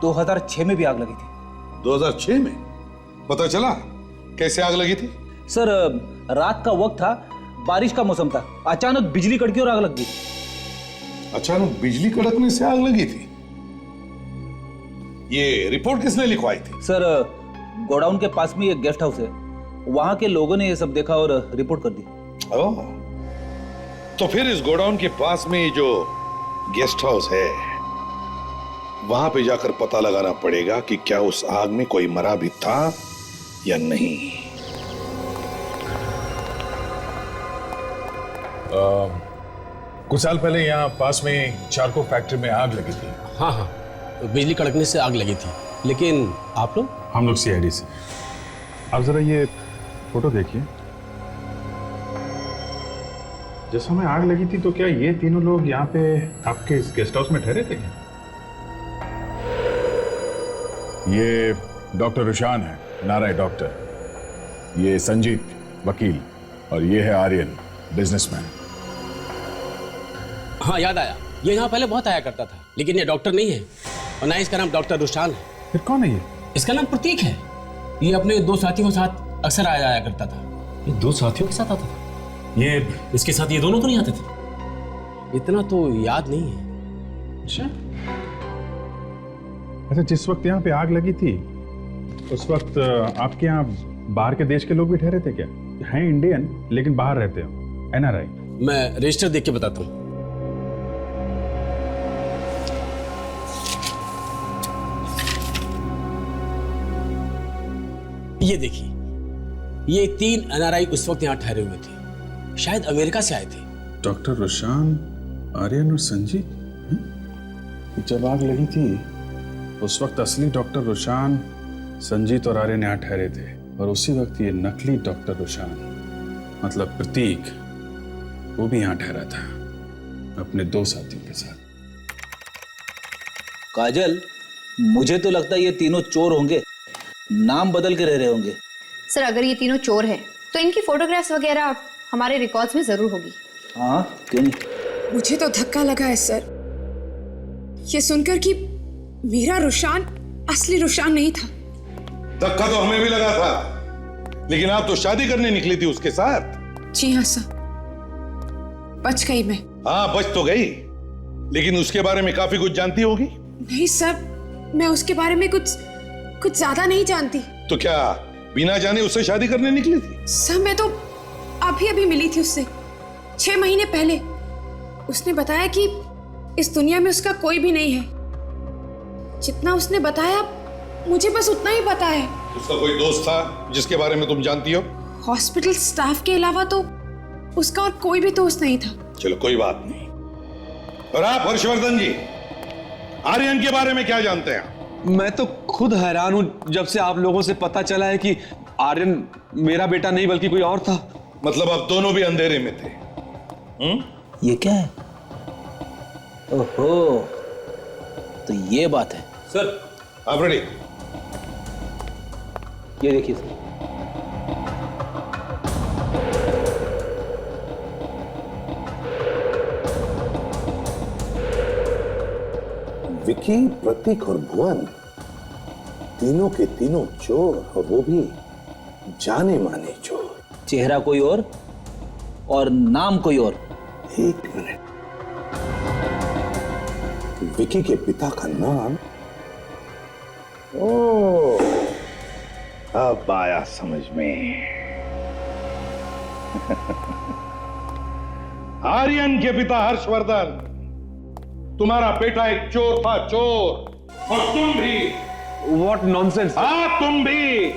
2006 में भी आग लगी थी। 2006 में? पता चला कैसे आग लगी थी? सर, रात का वक्त था, बारिश का मौसम था, अचानक बिजली कड़की और आग लग गई। अचानक बिजली कड़कने से आग लगी थी? ये रिपोर्ट किसने लिखवाई थी? सर, गोडाउन के पास में एक गेस्ट हाउस है, वहां के लोगों ने ये सब देखा और रिपोर्ट कर दी। ओह, तो फिर इस गोडाउन के पास में जो गेस्ट हाउस है वहां पे जाकर पता लगाना पड़ेगा कि क्या उस आग में कोई मरा भी था या नहीं। कुछ साल पहले यहाँ पास में चारको फैक्ट्री में आग लगी थी। हाँ हाँ, बिजली कड़कने से आग लगी थी। लेकिन आप लोग? हम लोग सीआईडी से। आप जरा ये फोटो देखिए। जिस समय आग लगी थी तो क्या ये तीनों लोग यहाँ पे आपके इस गेस्ट हाउस में ठहरे थे क्या? ये डॉक्टर रुशान है, नारायण डॉक्टर। ये संजीत वकील, और ये है आर्यन बिजनेसमैन। हाँ, याद आया, ये यहाँ पहले बहुत आया करता था, लेकिन ये डॉक्टर नहीं है और ना इसका नाम डॉक्टर रुशान है। फिर कौन है ये? इसका नाम प्रतीक है। ये अपने दो साथियों के साथ अक्सर आया जाया करता था। ये दो साथियों के साथ आता था? ये इसके साथ ये दोनों तो नहीं आते थे? इतना तो याद नहीं है। अच्छा, जिस वक्त यहाँ पे आग लगी थी उस वक्त आपके यहाँ बाहर के देश के लोग भी ठहरे थे क्या? हैं इंडियन लेकिन बाहर रहते हो, एनआरआई? मैं रजिस्टर देख के बताता हूँ। ये देखिए, ये 3 एनआरआई उस वक्त यहाँ ठहरे हुए थे, शायद अमेरिका से आए थे। डॉक्टर रुशान, आर्यन और संजीत। जब आग लगी थी उस वक्त असली डॉक्टर रुशान, संजीत और आर्यन यहाँ ठहरे थे, और उसी वक्त ये नकली डॉक्टर रुशान मतलब प्रतीक, वो भी यहाँ ठहरा था अपने 2 साथियों के साथ। काजल, मुझे तो लगता है ये तीनों चोर होंगे, नाम बदल के रह रहे होंगे। सर, अगर ये तीनों चोर हैं तो इनकी फोटोग्राफ्स वगैरह हमारे रिकॉर्ड्स में जरूर होगी। हाँ, क्यों नहीं? मुझे तो धक्का लगा है सर, ये सुनकर कि मेरा रुशान असली रुशान नहीं था। धक्का तो हमें भी लगा था, लेकिन आप तो शादी करने निकली थी उसके साथ। जी हाँ सर, बच गई मैं। हाँ, बच तो गई, लेकिन उसके बारे में काफी कुछ जानती होगी। नहीं सर, मैं उसके बारे में कुछ ज्यादा नहीं जानती। तो क्या बिना जाने उससे शादी करने निकली थी? सर, मैं तो अभी मिली थी उससे 6 महीने पहले। उसने बताया कि इस दुनिया में उसका कोई भी नहीं है। जितना उसने बताया मुझे बस उतना ही पता है। उसका कोई दोस्त था जिसके बारे में तुम जानती हो? हॉस्पिटल स्टाफ के अलावा तो उसका और कोई भी दोस्त नहीं था। चलो, कोई बात नहीं। और आप हर्षवर्धन जी, आर्यन के बारे में क्या जानते हैं? मैं तो खुद हैरान हूं जब से आप लोगों से पता चला है कि आर्यन मेरा बेटा नहीं बल्कि कोई और था। मतलब आप दोनों भी अंधेरे में थे? ये क्या है? ओहो, तो ये बात है। सर, आप रेडी? ये देखिए सर। विकी, प्रतीक और भुवन तीनों के तीनों चोर, और वो भी जाने माने चोर। चेहरा कोई और नाम कोई और। एक मिनट, विकी के पिता का नाम? ओह, अब आया समझ में। आर्यन के पिता हर्षवर्धन, तुम्हारा बेटा एक चोर था, चोर। और तुम भी। What nonsense! हाँ, तुम भी।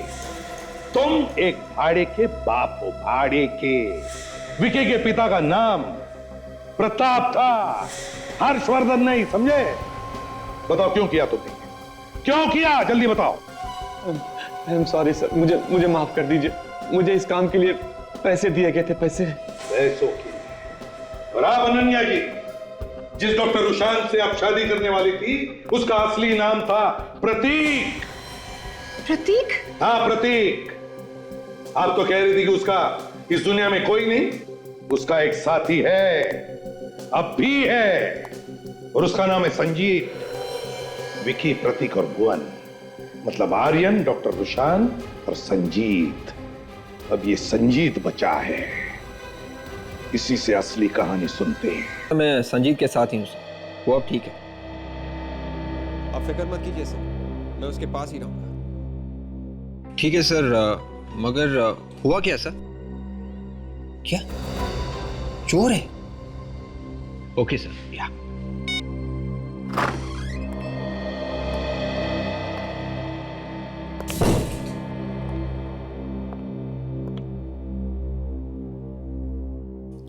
तुम एक भाड़े के बाप हो, भाड़े के। विकी के पिता का नाम प्रताप था, हर्षवर्धन नहीं, समझे? बताओ क्यों किया तुमने? क्यों किया? जल्दी बताओ। आई एम सॉरी सर, मुझे माफ कर दीजिए। मुझे इस काम के लिए पैसे दिए गए थे। पैसों के। और आप अनन्या जी, जिस डॉक्टर रुशान से आप शादी करने वाली थी उसका असली नाम था प्रतीक। प्रतीक? हाँ प्रतीक। आप तो कह रही थी कि उसका इस दुनिया में कोई नहीं, उसका एक साथी है, अब भी है, और उसका नाम है संजीत। विकी, प्रतीक और भुवन, मतलब आर्यन, डॉक्टर रुशान और संजीत। अब ये संजीत बचा है, इसी से असली कहानी सुनते हैं। मैं संजीत के साथ ही हूँ सर, वो अब ठीक है, आप फिक्र मत कीजिए सर, मैं उसके पास ही रहूंगा। ठीक है सर, मगर हुआ क्या सर? क्या चोर है? ओके सर, या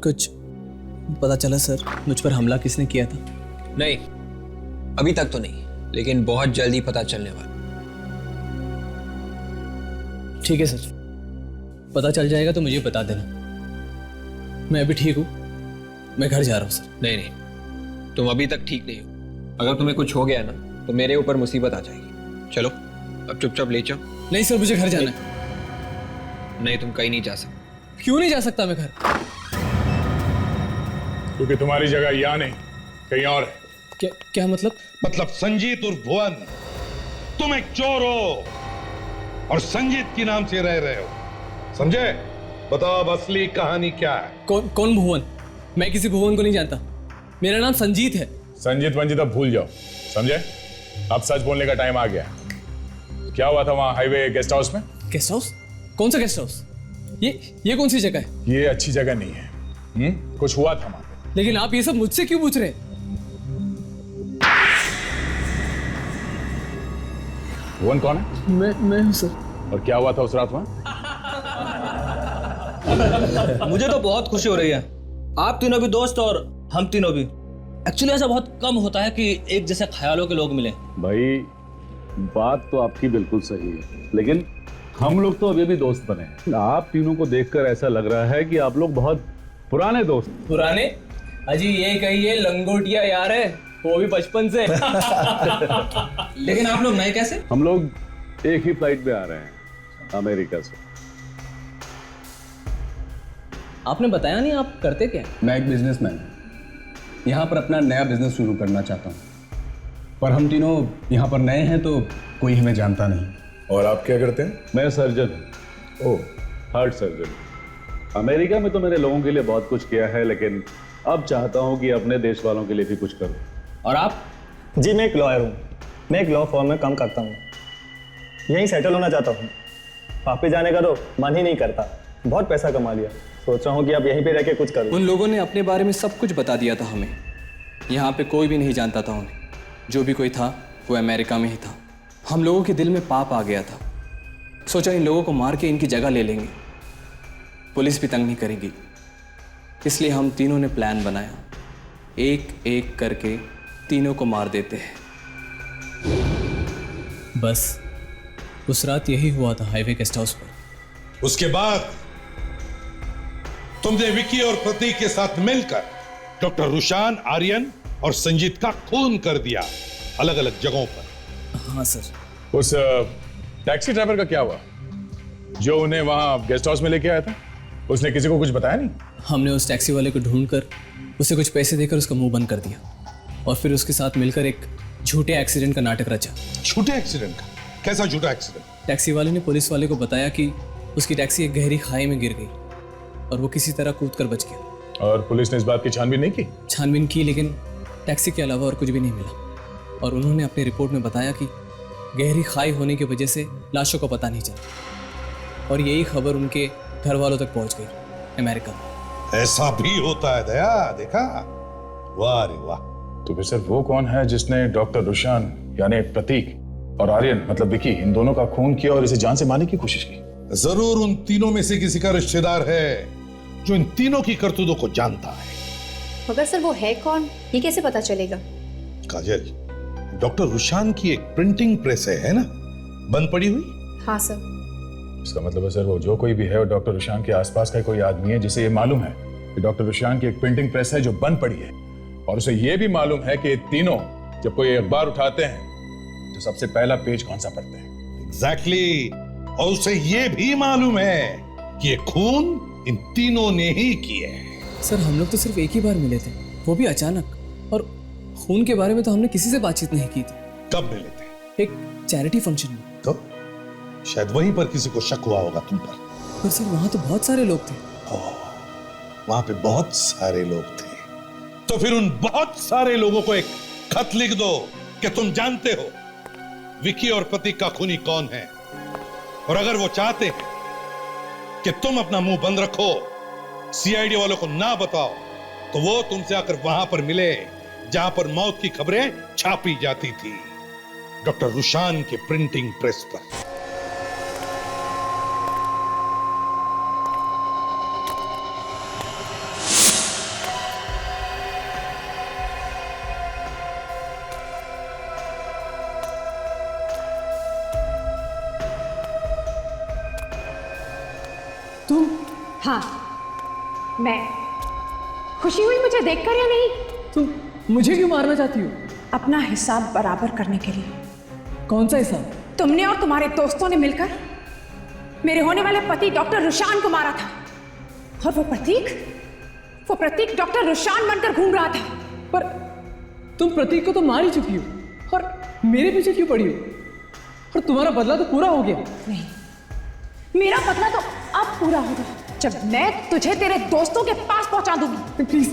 कुछ पता चला सर मुझ पर हमला किसने किया था? नहीं, अभी तक तो नहीं, लेकिन बहुत जल्दी पता चलने वाला। ठीक है सर, पता चल जाएगा तो मुझे बता देना। मैं अभी ठीक हूँ, मैं घर जा रहा हूँ सर। नहीं नहीं, तुम अभी तक ठीक नहीं हो। अगर तुम्हें कुछ हो गया ना तो मेरे ऊपर मुसीबत आ जाएगी। चलो अब चुपचाप ले जाओ। नहीं सर, मुझे घर जाना है। नहीं, तुम कहीं नहीं जा सकते। क्यों नहीं जा सकता मैं घर? क्योंकि तुम्हारी जगह यहाँ नहीं, कहीं और है। क्या मतलब? मतलब संजीत और भुवन, तुम एक चोर हो और संजीत के नाम से रह रहे हो, समझे? बताओ अब असली कहानी क्या है? कौन भुवन? मैं किसी भुवन को नहीं जानता, मेरा नाम संजीत है। संजीत वंजीत अब भूल जाओ, समझे? अब सच बोलने का टाइम आ गया। क्या हुआ था वहां हाईवे गेस्ट हाउस में? Guest house? कौन सा गेस्ट हाउस? ये कौन सी जगह है? ये अच्छी जगह नहीं है। कुछ हुआ था वहां पे। लेकिन आप ये सब मुझसे क्यों पूछ रहे हैं? भुवन कौन है? मैं हूं सर। और क्या हुआ था उस रात वहां? मुझे तो बहुत खुशी हो रही है, आप तीनों भी दोस्त और हम तीनों भी। एक्चुअली ऐसा बहुत कम होता है कि एक जैसे ख्यालों के लोग मिले। भाई बात तो आपकी बिल्कुल सही है, लेकिन हम लोग तो अभी भी दोस्त बने हैं। आप तीनों को देखकर ऐसा लग रहा है कि आप लोग बहुत पुराने दोस्त। पुराने? अजी ये कहिए लंगोटिया यार है, वो भी बचपन से। लेकिन आप लोग नए कैसे? हम लोग एक ही फ्लाइट में आ रहे हैं अमेरिका से। आपने बताया नहीं आप करते क्या? मैं एक बिजनेसमैन हूँ, यहाँ पर अपना नया बिजनेस शुरू करना चाहता हूँ, पर हम तीनों यहाँ पर नए हैं तो कोई हमें जानता नहीं। और आप क्या करते हैं? मैं सर्जन हूँ। ओह, हार्ट सर्जन। अमेरिका में तो मैंने लोगों के लिए बहुत कुछ किया है, लेकिन अब चाहता हूँ कि अपने देश वालों के लिए भी कुछ करूँ। और आप? जी मैं एक लॉयर हूँ, मैं एक लॉ फर्म में काम करता हूँ, यहीं सेटल होना चाहता हूँ। वापस जाने का तो मन ही नहीं करता, बहुत पैसा कमा लिया, सोच रहा हूँ कि अब यहीं पे रह के कुछ करूँ। उन लोगों ने अपने बारे में सब कुछ बता दिया था हमें, यहाँ पे कोई भी नहीं जानता था उन्हें। जो भी कोई था वो अमेरिका में ही था। हम लोगों के दिल में पाप आ गया था, सोचा इन लोगों को मार के इनकी जगह ले लेंगे, पुलिस भी तंग नहीं करेगी। इसलिए हम तीनों ने प्लान बनाया, एक एक करके तीनों को मार देते हैं। बस उस रात यही हुआ था हाईवे गेस्ट हाउस पर। उसके बाद तुमने विकी और प्रतीक के साथ मिलकर डॉक्टर रुशान, आर्यन और संजीत का खून कर दिया अलग अलग जगहों पर। हाँ सर। उस टैक्सी ड्राइवर का क्या हुआ जो उन्हें वहां गेस्ट हाउस में लेके आया था? उसने किसी को कुछ बताया नहीं? हमने उस टैक्सी वाले को ढूंढकर उसे कुछ पैसे देकर उसका मुंह बंद कर दिया और फिर उसके साथ मिलकर एक झूठे एक्सीडेंट का नाटक रचा। झूठे एक्सीडेंट का? कैसा झूठा एक्सीडेंट? टैक्सी वाले ने पुलिस वाले को बताया कि उसकी टैक्सी एक गहरी खाई में गिर गई और वो किसी तरह कूदकर बच गया। और पुलिस ने इस बात की छानबीन नहीं की? छानबीन की, लेकिन टैक्सी के अलावा और कुछ भी नहीं मिला। और उन्होंने अपनी रिपोर्ट में बताया कि गहरी खाई होने की वजह से लाशों का पता नहीं चला और यही खबर उनके घर वालों तक पहुंच गई अमेरिका में। ऐसा भी होता है दया, देखा? वाह रे वाह। तो फिर सर वो कौन है जिसने डॉक्टर रुशान यानी प्रतीक और आर्यन मतलब विकी, इन दोनों का खून किया और इसे जान से मारने की कोशिश की? जरूर उन तीनों में से किसी का रिश्तेदार है जो इन तीनों की करतूतों को जानता है। मगर सर वो है कौन, ये कैसे पता चलेगा? काजल, डॉक्टर रुशान की एक प्रिंटिंग प्रेस है ना, बंद पड़ी हुई? हाँ सर। इसका मतलब है सर वो जो कोई भी है वो डॉक्टर रुशान के आसपास का कोई आदमी है जिसे ये मालूम है कि डॉक्टर रुशान की एक प्रिंटिंग प्रेस है जो बंद पड़ी है और उसे यह भी मालूम है कि ये तीनों जब कोई अखबार उठाते हैं तो सबसे पहला पेज कौन सा पढ़ते हैं। एग्जैक्टली। और उसे यह भी मालूम है कि ये खून इन तीनों ने ही किया है। सर हम लोग तो सिर्फ एक ही बार मिले थे, वो भी अचानक, और खून के बारे में तो हमने किसी से बातचीत नहीं की थी। कब मिले थे? एक चैरिटी फंक्शन में। तो शायद वहीं पर किसी को शक हुआ होगा तुम पर। पर सर वहां तो बहुत सारे लोग थे। वहां पे बहुत सारे लोग थे, तो फिर उन बहुत सारे लोगों को एक खत लिख दो कि तुम जानते हो विकी और प्रतीक का खूनी कौन है, और अगर वो चाहते हैं कि तुम अपना मुंह बंद रखो, सीआईडी वालों को ना बताओ, तो वो तुमसे आकर वहां पर मिले जहां पर मौत की खबरें छापी जाती थी, डॉक्टर रुशान के प्रिंटिंग प्रेस पर। तुम? हाँ, मैं। खुशी हुई मुझे देखकर या नहीं? तुम मुझे क्यों मारना चाहती हो? अपना हिसाब बराबर करने के लिए। कौन सा हिसाब? तुमने और तुम्हारे दोस्तों ने मिलकर मेरे होने वाले पति डॉक्टर रुशान को मारा था, और वो प्रतीक डॉक्टर रुशान बनकर घूम रहा था। पर तुम प्रतीक को तो मार ही चुकी हो, और मेरे पीछे क्यों पड़ी हो? और तुम्हारा बदला तो पूरा हो गया। नहीं, मेरा बदला तो अब पूरा होगा जब मैं तुझे तेरे दोस्तों के पास पहुंचा दूंगी। प्लीज।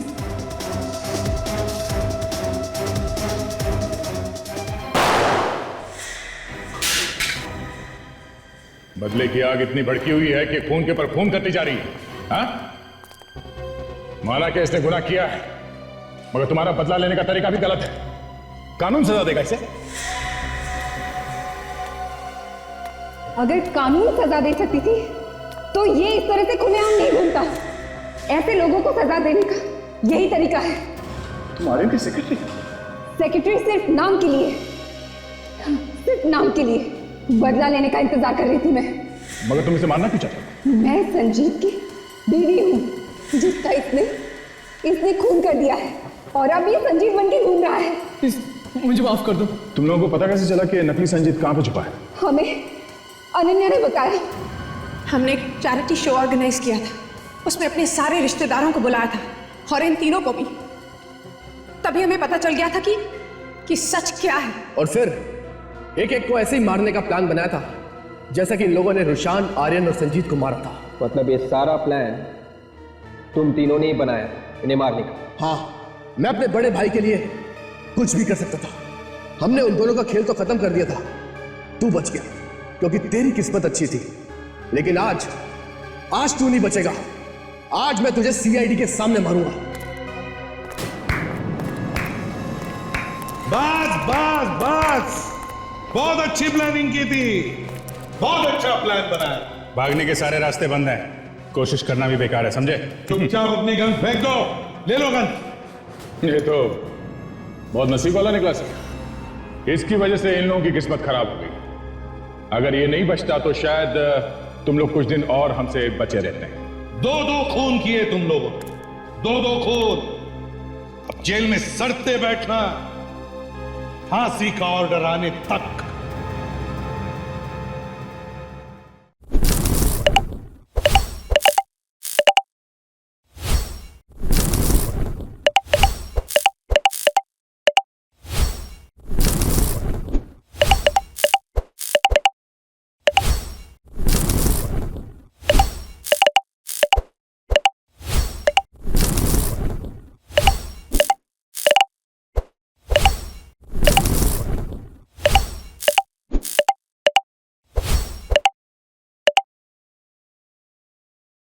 बदले की आग इतनी भड़की हुई है कि खून के ऊपर खून करती जा रही है। हाँ? माना कि इसने गुनाह किया है, मगर तुम्हारा बदला लेने का तरीका भी गलत है। कानून सजा देगा इसे। अगर कानून सजा दे सकती थी तो ये इस तरह से खुलेआम नहीं घूमता। ऐसे लोगों को सजा देने का यही तरीका है। तुम्हारे भी सेक्रेटरी? सेक्रेटरी सिर्फ नाम के लिए, सिर्फ नाम के लिए बदला लेने का इंतजार कर रही थी मैं। मगर तुम इसे मारना क्यों चाहते हो? मैं संजीव की बीवी हूँ जिसका इसने खून कर दिया है, और अब ये संजीव बन के घूम रहा है। मुझे माफ कर दो। तुम लोगों को पता कैसे चला कि नकली संजीत कहां पे छुपा है? हमें अनन्या ने बताया। हमने एक चैरिटी शो ऑर्गेनाइज किया था, उसमें अपने सारे रिश्तेदारों को बुलाया था, और इन तीनों को भी। तभी हमें पता चल गया था कि सच क्या है। और फिर एक एक को ऐसे ही मारने का प्लान बनाया था, जैसा कि इन लोगों ने रुशान, आर्यन और संजीत को मारा था। मतलब ये सारा प्लान तुम तीनों ने ही बनाया इन्हें मारने का? हाँ, मैं अपने बड़े भाई के लिए कुछ भी कर सकता था। हमने उन दोनों का खेल तो खत्म कर दिया था। तू बच गया क्योंकि तेरी किस्मत अच्छी थी, लेकिन आज तू नहीं बचेगा। आज मैं तुझे सीआईडी के सामने मारूंगा। बस बहुत अच्छी प्लानिंग की थी, बहुत अच्छा प्लान बनाया। भागने के सारे रास्ते बंद हैं, कोशिश करना भी बेकार है, समझे? चुपचाप अपनी गन फेंक दो, ले लो गन। ये तो बहुत नसीब वाला निकला सर। इसकी वजह से इन लोगों की किस्मत खराब हो गई। अगर ये नहीं बचता तो शायद तुम लोग कुछ दिन और हमसे बचे रहते हैं। दो खून किए तुम लोगों, दो खून। अब जेल में सड़ते बैठना, फांसी का ऑर्डर आने तक।